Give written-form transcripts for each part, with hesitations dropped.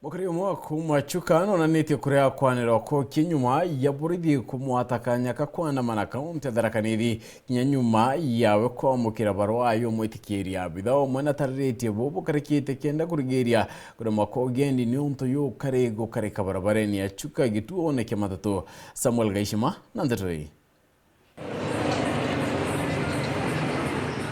Mukari umwe kumwachukano na Nithi kurea kwanira ko kinyuma ya burithi kumwatakanya kakwanamana kaunti THARAKA Nithi nyanyuma yawe kwa mukira barwa ayo mwitikiria bidao mwana tariti bobo karikite kenda kurigeria kure mako gendi ni unto yo karego kareka barabareni ya chuka gitu oneke matatu Samuel Gaishima nandatoi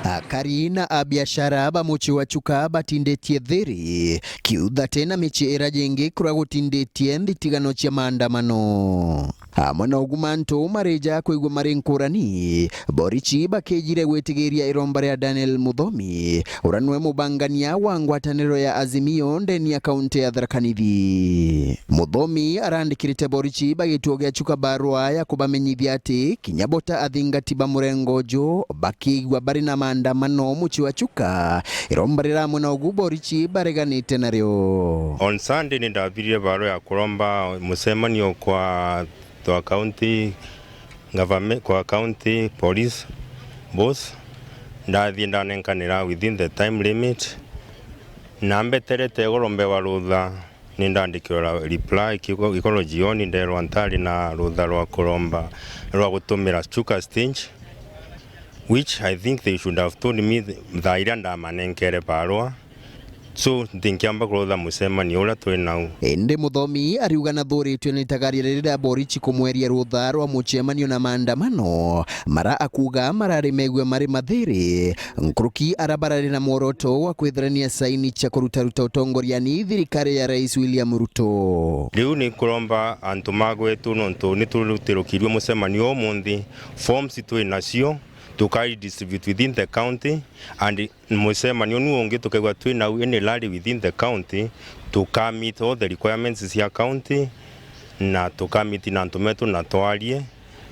AKARI na abiashara bamuchi wachuka batindetie thiri kiudha tena michi erajenge kura gutindetie nditigano cia maandamano hamwe ugumanto mareja kuigwa marinkurani borichi bakejire gwetigeria iromba ria Daniel Muthomi uranwe mubangania wa ngwataniro ya Azimio ndeni ya kaunti ya THARAKA Nithi. Muthomi arandikirite borichi bagituogia chuka barua ya kubamenyithia ati kinyabota athingati murengo jo bakigwa bari na maandamano muchi wachuka iromba rira muna ugu borichi bareganite nario. On Sunday nindabirie barua ya kuromba musemanio kwa county government, kwa county police boss ndathi ndanenkanira within the time limit nambe terete gorombe warutha nindandikira reply ikoro jioni nderwa ntari na rutha rwa kuromba rwa gutumira chuka stage, which I think they should have told me that iranda manenkere barua. So ndinkiamba kurotha musemani ura twi nau. Ende Muthomi ariuga na thuritwe ni tagarira borichi kumweria rutha rwa muchemanio na maandamano mara akuga marari megwe mari mathiri nkuruki arabarari na mworoto wa kwithrania saini cha kuruta utongoria ni thirikari ya Rais William Ruto. Riu ni kuromba antu magwetu nontu ni turutirukirio musemanio omuthi forms twi nacio to distribute within the county, and musemanio nu onge tukegwa twi now any rally within the county to meet all the requirements cia county na to meet na ntumetu na twarie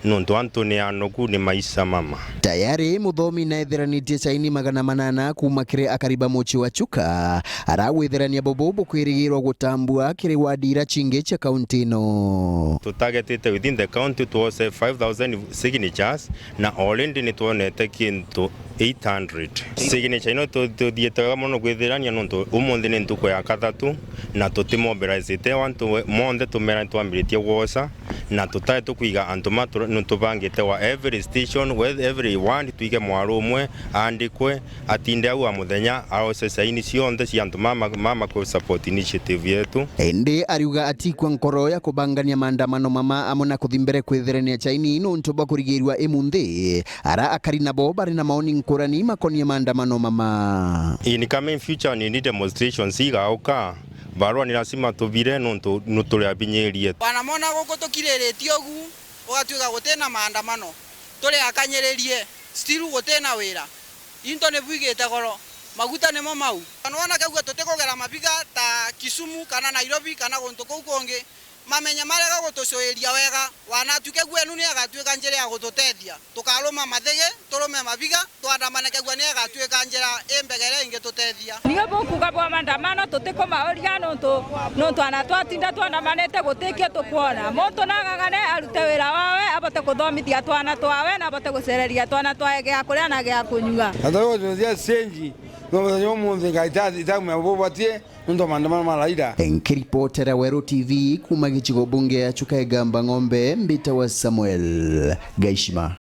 nontu antu ni anogu ni maisha mama. Tayari Muthomi na etheranitie saini 800 kuma kire AKARI muchi wachuka arawitherania bobobo kwirigirwa gutambua kire wadira chinge cha county no. To targetite within the county to 5,000 signatures na already ni tuonete kintu 800 signature ino to dietaga mono kwitherania nontu umuthi ni ntuko ya kathatu na tutimobilize te wantu monde tumera twambiritie wosa na tutae tukwiga antu nutubangite wa every station with everyone tuige mwaro umwe andikwe atinde au amuthenya aose saini cionthe cia antu mama ku support initiative yetu. Ende ariuga ati kwa nkoro ya kubangania maandamano mama amona kuthimbere kwitherania chaini ino ntoba kurigirwa emunthi ara AKARI nabo bari na maoni nkurani makonie maandamano mama. In coming future ni demonstrations igauka barua ni lazima tuvire nontu nutule abinyerie wanamona guko tukiriritio gu ugatuika gutena maandamano tuli akanyererie still gutena wira into ne bwigite goro maguta nemo mau wana kagwa tutikogera mabiga ta Kisumu kana Nairobi kana gonto konge mamenya marega gutucoeria wega wana tuke gwenu ni agatuika njere ya gututethia tukaruma mathege turume mabiga twandamane kagwa ni agatuika njera embegere inge tutethia niga bokuga bwa maandamano tutiko maoria nontu ana twatinda twandamanete gutikia tukuona muntu nagagane arute wira wawe abote kuthomithia twana twawe na abote gucereria twana twae gya kuria na gya kunyuga atho tuthia senji no munthe gaitati tamu bobatie ndo maandamano malaida. Enkiripotera Weru TV kuma gichigo bunge ya Chuka Egamba Ng'ombe mbita wa Samuel Gaishima.